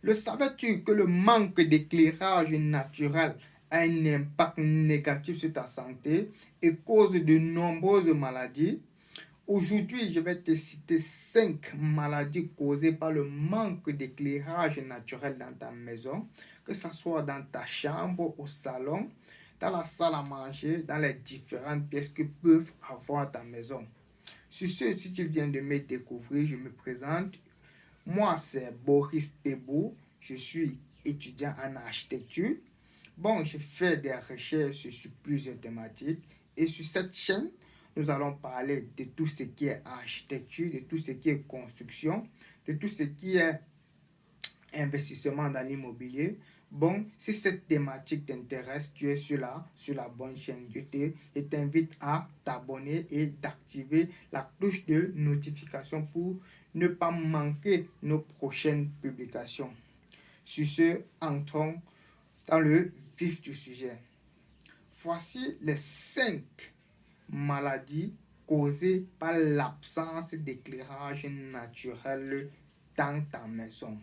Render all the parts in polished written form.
Le savais-tu que le manque d'éclairage naturel a un impact négatif sur ta santé et cause de nombreuses maladies? Aujourd'hui, je vais te citer 5 maladies causées par le manque d'éclairage naturel dans ta maison, que ce soit dans ta chambre, au salon, dans la salle à manger, dans les différentes pièces que peuvent avoir ta maison. Sur ce, si tu viens de me découvrir, je me présente. Moi, c'est Boris Pebou. Je suis étudiant en architecture. Bon, je fais des recherches sur plusieurs thématiques. Et sur cette chaîne, nous allons parler de tout ce qui est architecture, de tout ce qui est construction, de tout ce qui est investissement dans l'immobilier. Bon, si cette thématique t'intéresse, tu es sur la bonne chaîne. Je t'invite à t'abonner et d'activer la cloche de notification pour ne pas manquer nos prochaines publications. Sur ce, entrons dans le vif du sujet. Voici les 5 maladies causées par l'absence d'éclairage naturel dans ta maison.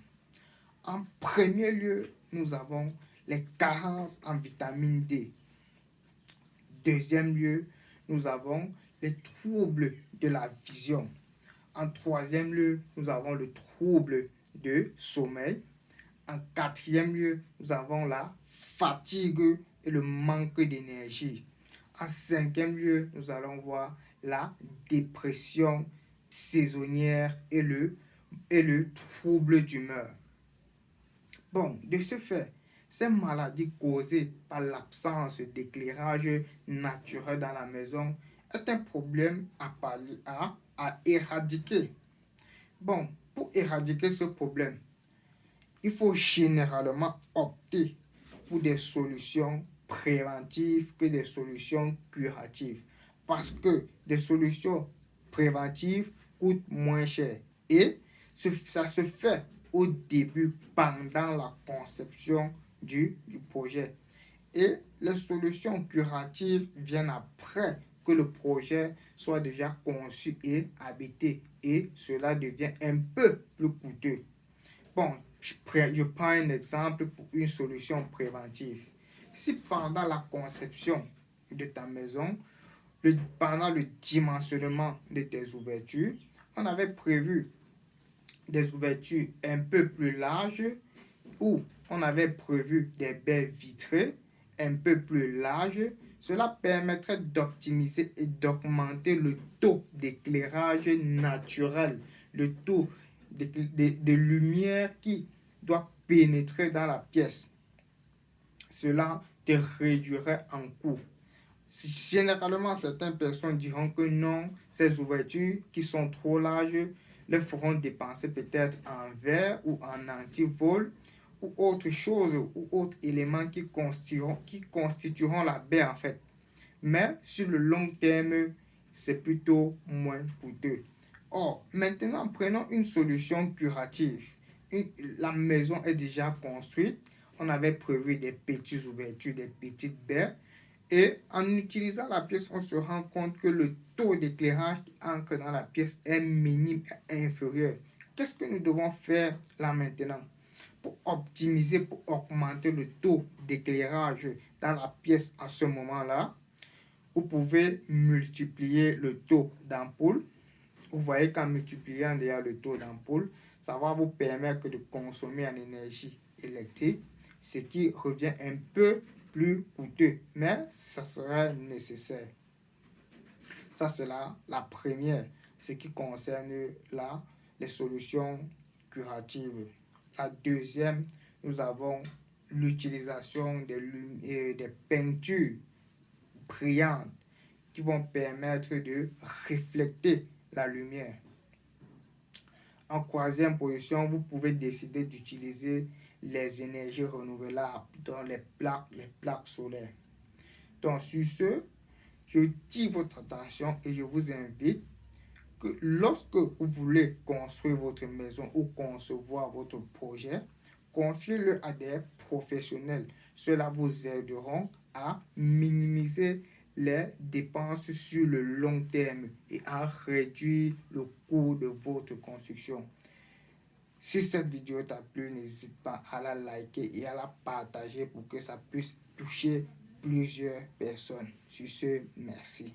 En premier lieu, nous avons les carences en vitamine D. Deuxième lieu, nous avons les troubles de la vision. En troisième lieu, nous avons le trouble de sommeil. En quatrième lieu, nous avons la fatigue et le manque d'énergie. En cinquième lieu, nous allons voir la dépression saisonnière et le trouble d'humeur. Bon, de ce fait, ces maladies causées par l'absence d'éclairage naturel dans la maison est un problème à éradiquer. Bon, pour éradiquer ce problème, il faut généralement opter pour des solutions préventives que des solutions curatives. Parce que des solutions préventives coûtent moins cher. Et ça se fait au début, pendant la conception du projet. Et les solutions curatives viennent après que le projet soit déjà conçu et habité. Et cela devient un peu plus coûteux. Bon, je prends un exemple pour une solution préventive. Si pendant la conception de ta maison, pendant le dimensionnement de tes ouvertures, on avait prévu des ouvertures un peu plus larges ou on avait prévu des baies vitrées un peu plus larges, cela permettrait d'optimiser et d'augmenter le taux d'éclairage naturel, le taux de lumière qui doit pénétrer dans la pièce. Cela te réduirait en coût. Généralement, certaines personnes diront que non, ces ouvertures qui sont trop larges les feront dépenser peut-être en verre ou en antivol ou autre chose ou autre élément qui constitueront la baie en fait. Mais sur le long terme, c'est plutôt moins coûteux. Or, maintenant, prenons une solution curative. La maison est déjà construite. On avait prévu des petites ouvertures, des petites baies. Et en utilisant la pièce, on se rend compte que le taux d'éclairage qui entre dans la pièce est minime et inférieur. Qu'est-ce que nous devons faire là maintenant? Pour optimiser, pour augmenter le taux d'éclairage dans la pièce à ce moment-là, vous pouvez multiplier le taux d'ampoule. Vous voyez qu'en multipliant déjà le taux d'ampoule, ça va vous permettre de consommer en énergie électrique, ce qui revient un peu plus coûteux, mais ça sera nécessaire. Ça, c'est la première, ce qui concerne les solutions curatives. La deuxième, nous avons l'utilisation des peintures brillantes qui vont permettre de refléter la lumière. En troisième position, vous pouvez décider d'utiliser les énergies renouvelables dans les plaques solaires. Donc, sur ce, je tire votre attention et je vous invite que lorsque vous voulez construire votre maison ou concevoir votre projet, confiez-le à des professionnels. Cela vous aidera à minimiser les dépenses sur le long terme et à réduire le coût de votre construction. Si cette vidéo t'a plu, n'hésite pas à la liker et à la partager pour que ça puisse toucher plusieurs personnes. Sur ce, merci.